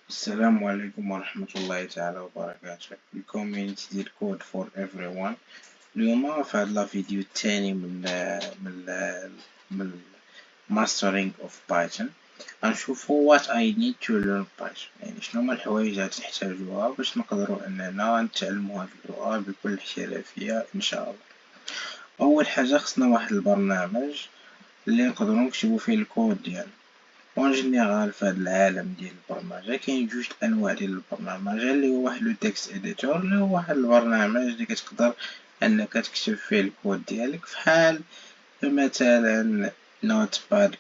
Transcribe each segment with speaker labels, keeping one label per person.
Speaker 1: السلام عليكم ورحمة الله تعالى وبركاته. الكوميونتي ديال كود فور everyone. اليوم في هاد الفيديو الثاني من mastering of Python غنشوفو what I need to learn Python، يعني شنو هما الحوايج اللي تحتاجوها باش نقدروا اننا نتعلموا هاد اللغة بكل احترافية ان شاء الله. اول حاجة خصنا واحد البرنامج اللي نقدروا نكتبوا فيه الكود ديالنا. اون جينيرال في هذا العالم ديال البرمجه كاين جوج انواع ديال البرمجه، اللي هو واحد لو تكست اديتور، اللي هو واحد البرنامج اللي كتقدر انك تكتب فيه الكود ديالك، فحال مثلا نوت باد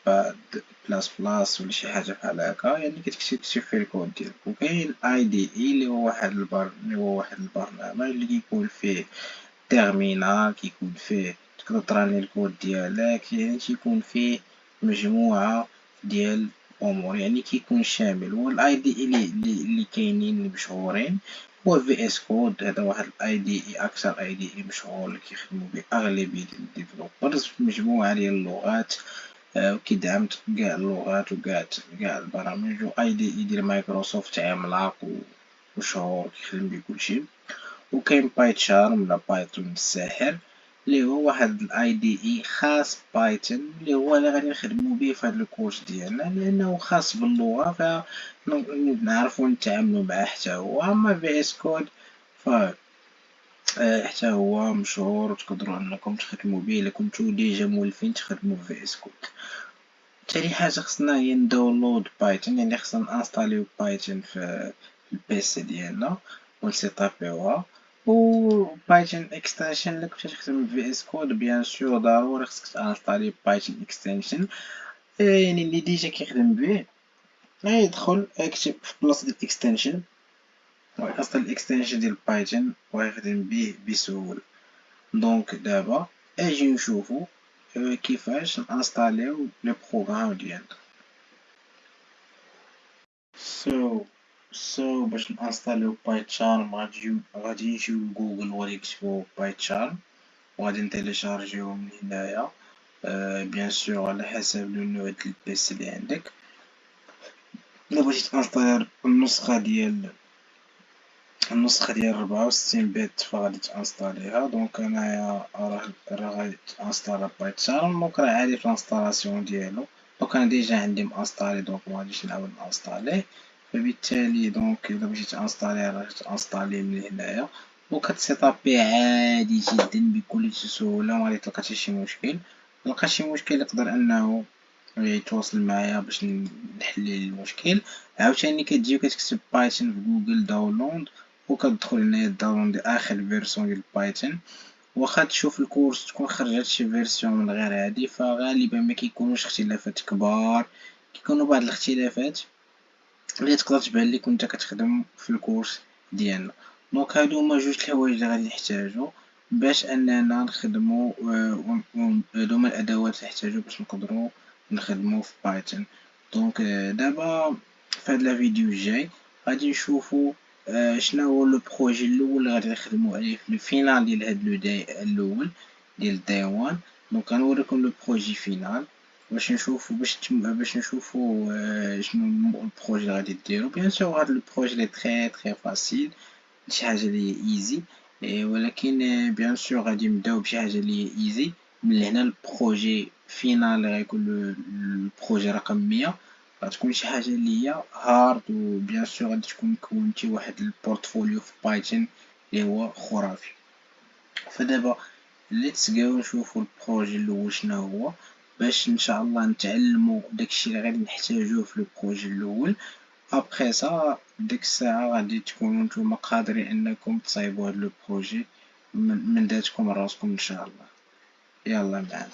Speaker 1: بلاس بلاس ولا شي حاجه بحال هكا، يعني كتكتب فيه الكود ديالك. وكاين اي دي اي اللي هو واحد البرنامج اللي كيكون فيه تيرمينال، كيكون فيه تقدر تراني الكود ديالك، يعني كيكون فيه مجموعة ديال الأمور، يعني كيكون شامل. والاي دي اي اللي كاينين مشهورين هو في اس كود. هذا واحد الاي دي اي، اكثر اي دي اي مشهور اللي كيخدموا به اغلبية الديفلوبرز في مجموعة ديال اللغات، وكيدعم كاع اللغات وكاع البرامج. و اي دي اي ديال مايكروسوفت عملاق ومشهور كيخدم به كلشي. وكاين بايتشارم ولا بايثون الساحر، اللي هو واحد الاي دي اي خاص بايثون، اللي هو اللي غادي نخدمو به في هذا الكورس ديالنا، لانه خاص باللغه فنعرفو نتعاملو معاه حتى هو. اما في اس كود ف حتى هو مشهور وتقدروا انكم تخدموا به الا كنتو ديجا مولفين تخدموا في اس كود. تاني حاجه خصنا هي نداونلود بايثون، يعني خصنا نانستاليو بايثون في البيسي ديالنا ونسيطابيوها. و بايثون اكستنشن اللي كنت تخدم في اس كود بيان سور ضروري خصك تانستالي بايثون اكستنشن، يعني اللي ديجا كيخدم به يدخل يكتب في بلاصه ديال الاكستنشن ويحصل الاكستنشن ديال بايثون ويخدم به بسهوله. دونك دابا اجي نشوفو كيفاش نانستاليو لي بروغرام ديالنا. So باش نانستاليو بايتشارم غادي نجيو لجوجل وغادي نكتبو بايتشارم وغادي نتيليشارجيو من هنايا. بيان سور على حسب لو نوع ديال البيسي اللي عندك. الا بغيتي تانستالي النسخة ديال 64 بت فغادي تانستاليها. دونك انايا راه غادي تانستالا بايتشارم، دونك راه عادي في الانستالاسيون ديالو. دونك انا ديجا عندي مانستالي، دونك مغاديش نعاود نانستاليه. فبالتالي دونك الا بغيتي تانستاليه راه تانستاليه من هنايا وكتسيطابيه عادي جدا بكل سهولة، ومغادي تلقى حتى شي مشكل. تلقى شي مشكل يقدر انه يتواصل معايا باش نحل المشكل. عاوتاني كتجي وكتكتب بايثون في جوجل داونلود وكتدخل هنايا داونلود اخر فيرسون ديال بايثون. واخا تشوف الكورس تكون خرجت شي فيرسيون من غير هادي، فغالبا ما كيكونوش اختلافات كبار، كيكونوا بعض الاختلافات اللي تقدر تبان ليك وانت كتخدم في الكورس ديالنا. دونك هادو هما جوج الحوايج اللي غادي نحتاجو باش اننا نخدمو، هادو هما الادوات اللي نحتاجو باش نقدروا نخدمو في بايثون. دونك دابا في هاد الفيديو الجاي غادي نشوفو شنو هو لو بروجي الاول اللي غادي نخدمو عليه في الفينال ديال هاد لو داي الاول ديال داي 1. دونك غنوريكم لو بروجي فينال باش نشوفو شنو البروجي اللي غادي ديرو. بيان سور هاد البروجي لي تري فاسيل، شي حاجه لي ايزي، ولكن بيان سور غادي نبداو بشي حاجه لي ايزي. من هنا البروجي فينال اللي غيكون البروجي رقم 100 غتكون شي حاجه اللي هي هارد. وبيان سور غادي تكون كونتي واحد البورتفوليو في بايثون اللي هو خرافي. فدابا ليتس جو نشوفو البروجي الاول شنو هو، باش ان شاء الله نتعلمو داكشي اللي غادي نحتاجوه في البروجي الاول. ابخي سا ديك الساعه غادي تكونوا نتوما قادرين انكم تصايبوا هاد لو بروجي من ذاتكم راسكم ان شاء الله. يلا معنا.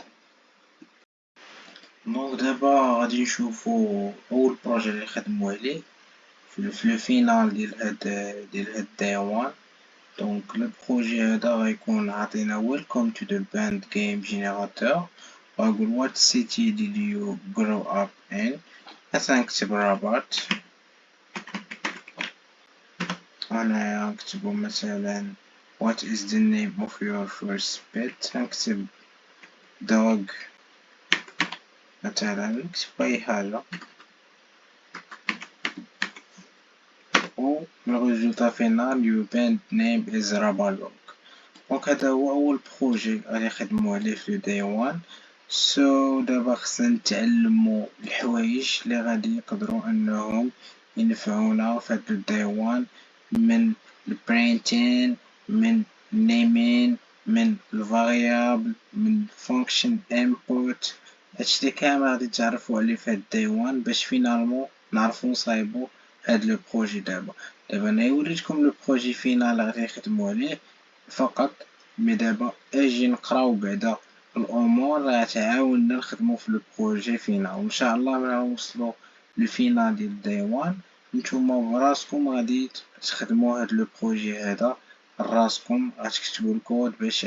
Speaker 1: دونك دابا غادي نشوفوا اول بروجي اللي خدموا عليه في لو فينال ديال هاد داي 1. دونك لو بروجي هذا غيكون عطينا welcome to the band game generator، وأقول what city did you grow up in. مثلا نكتب رابط، أنا نكتبو مثلا what is the name of your first pet. نكتب dog مثلا، نكتب أي حاجة. أو le résultat final you band name is Rabalog. دونك هذا هو أول بروجي غادي نخدمو عليه في day one. دابا خصنا نتعلمو الحوايج اللي غادي يقدرو أنهم ينفعونا في هاد day one، من البرينتين، من naming، من الفاريابل، من function input. هادشي كامل غادي تعرفو عليه في هاد day one باش فينالمون نعرفو نصايبو هاد لو بروجي. دابا أنا وريتكم لو بروجي فينال غادي نخدمو عليه فقط، مي دابا اجي نقراو بعدا الامور راه تعاوننا نخدمو في البروجي فينال، وان شاء الله ملي نوصلو للفينال ديال داي وان نتوما براسكم غادي تخدمو هاد لو بروجي هذا راسكم، غتكتبو الكود باش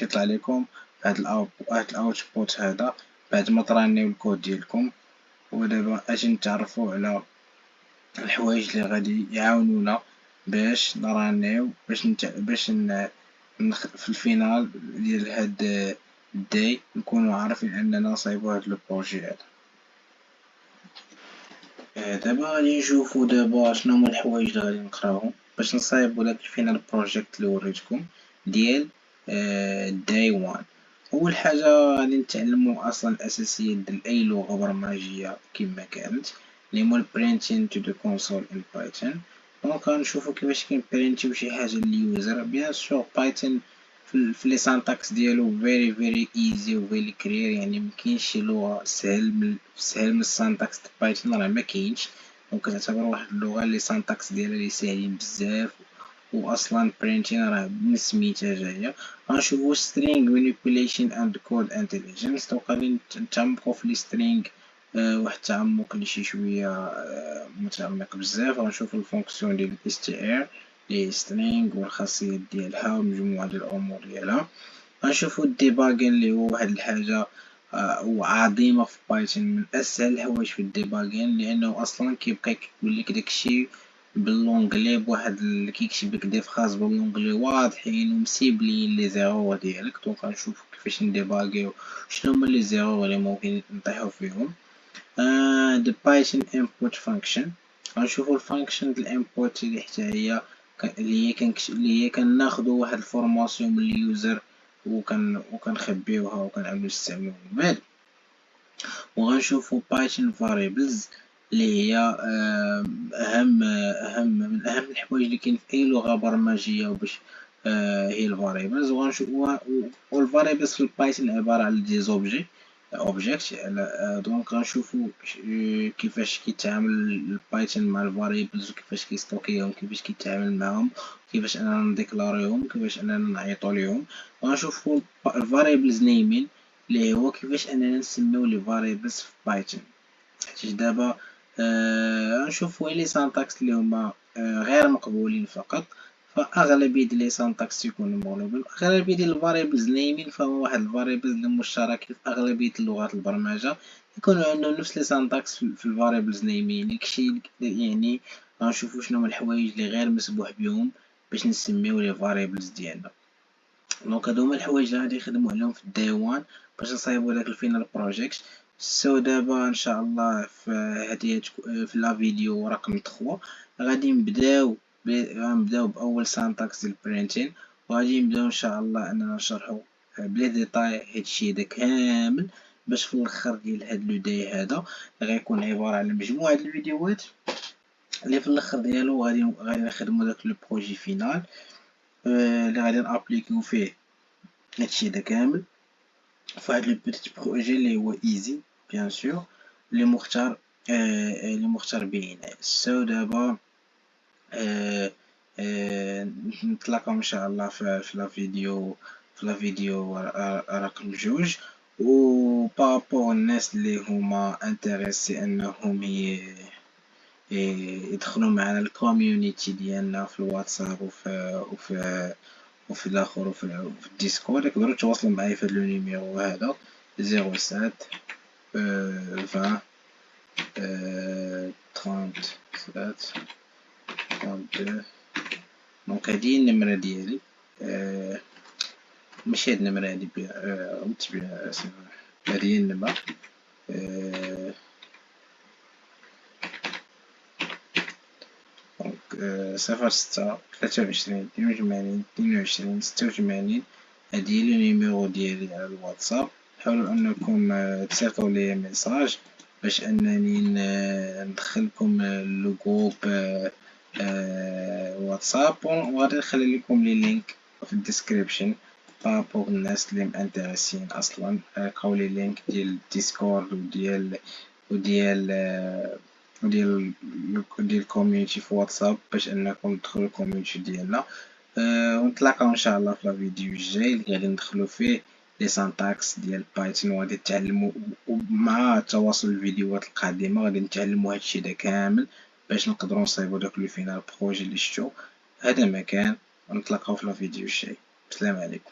Speaker 1: يطلع لكم هاد الاوتبوت هذا بعد ما ترانيو الكود ديالكم. ودابا اجي نتعرفو على الحوايج اللي غادي يعاونونا باش نرانيو في الفينال ديال هاد الداي نكونو عارفين اننا نصايبو هاد البروجي هذا. دابا غادي نشوفو دابا شنو هما الحوايج اللي غادي نقراوهم باش نصايبو داك الفينال بروجيكت اللي وريتكم ديال داي وان. اول حاجه غادي نتعلمو اصلا الاساسيات ديال اي لغه برمجيه كما كانت اللي هما البرينتين تو ذا كونسول ان بايثون. دونك غنشوفو كيفاش كنبرينتيو شي حاجه لليوزر. بيان سور بايثون في لي سانتاكس ديالو فيري ايزي و فيري كلير، يعني مكاينش شي لغه سهل من السانتاكس د بايثون، راه مكاينش. دونك كتعتبر واحد اللغه اللي سانتاكس ديالها لي ساهلين بزاف، واصلا برينتين راه من سميتها جايه. غنشوفو string manipulation and code intelligence. دونك غادي نتعمقو في لي string واحد التعمق اللي شي شويه متعمق بزاف. غنشوفو الفونكسيون ديال str لي string والخاصيات ديالها ومجموعه ديال الامور ديالها. غنشوفو الديباغين اللي هو واحد الحاجه عظيمه في بايثون، من اسهل الحوايج في الديباغين، لانه اصلا كيبقى يقول لك داكشي باللونجلي بواحد كيكتب لك دي فراز باللونجلي واضحين ومسيبلين لي زيرو ديالك. دونك غنشوفو كيفاش نديباغيو شنو هما لي زيرو اللي ممكن نطيحو فيهم. the Python input function. غنشوفو الفانكشن د الانبوت اللي حتى هي اللي هي كناخدو واحد الفورماسيون من اليوزر وكنخبيوها وكنعاودو نستعملوها من بعد. وغنشوفو Python variables اللي هي من اهم الحوايج اللي كاين في اي لغه برمجيه، وباش هي الفاريبلز. وغنشوفو والفاريبلز في البايثون عباره على دي زوبجي اوبجيكت. دونك غنشوفو كيفاش كيتعامل البايثون مع الفاريبلز، وكيفاش كيستوكيهم، كيفاش كيتعامل معهم، كيفاش اننا نديكلاريوهم، كيفاش اننا نعيطوا ليهم. غنشوفو الفاريبلز نيمين اللي هو كيفاش اننا نسميو لي فاريبلز في بايثون. حيت دابا غنشوفو لي سانتاكس اللي هما غير مقبولين فقط، فاغلبيه لي سانتاكس يكونوا مغلوبين. اغلبيه ديال الفاريبلز نيمين فهو واحد الفاريبلز اللي مشترك في اغلبيه اللغات البرمجه، يكونوا عندهم نفس لي سانتاكس في الفاريبلز نيمين. داكشي يعني غنشوفو شنو هما الحوايج اللي غير مسموح بهم باش نسميو لي فاريبلز ديالنا. دونك هادو هما الحوايج اللي غادي نخدمو عليهم في الداي وان باش نصايبو داك الفينال بروجيكت. دابا ان شاء الله في لا فيديو رقم 3 غادي نبداو باول سانتاكس ديال البرينتين، وغادي نبداو ان شاء الله اننا نشرحو بلي ديتاي هادشي هذا كامل، باش في الاخر ديال هاد لو داي هذا غيكون عباره على مجموعه ديال الفيديوهات اللي في الاخر ديالو غادي نخدمو داك لو بروجي فينال اللي غادي نابليكيو فيه هادشي هذا كامل فواحد لو بوتيت بروجي اللي هو ايزي بيان سور اللي مختار بعناية. دابا نتلاقاو ان شاء الله في لا فيديو رقم 2. و بابور الناس اللي هما انتريسي انهم يدخلوا معنا الكوميونيتي ديالنا في الواتساب وفي الاخر وفي الديسكورد، يقدروا يتواصلوا معايا في هذا لو نيميرو هذا 07 20 37 32. دونك هادي النمرة ديالي، ماشي هاد النمرة هادي هادي هي النمرة. دونك 06 23 82 22 26. هادي لي نيميرو ديالي على الواتساب. حاولوا انكم تسيفطوا لي ميساج باش انني ندخلكم للجروب واتساب، وغادي نخلي لكم لي لينك في الديسكريبشن بارابور الناس اللي مانتريسين اصلا. لقاو لي لينك ديال ديسكورد وديال الكوميونيتي في واتساب باش انكم تدخلوا الكوميونيتي ديالنا. ونتلاقاو ان شاء الله في الفيديو الجاي اللي غادي ندخلوا فيه لي سانتاكس ديال بايثون، وغادي تعلموا ومع تواصل الفيديوهات القادمه غادي نتعلموا هادشي دا كامل باش نقدروا نصايبوا داك لو فينال بروجي اللي شفتو. هذا ما كان، ونتلاقاو في الفيديو الجاي. السلام عليكم.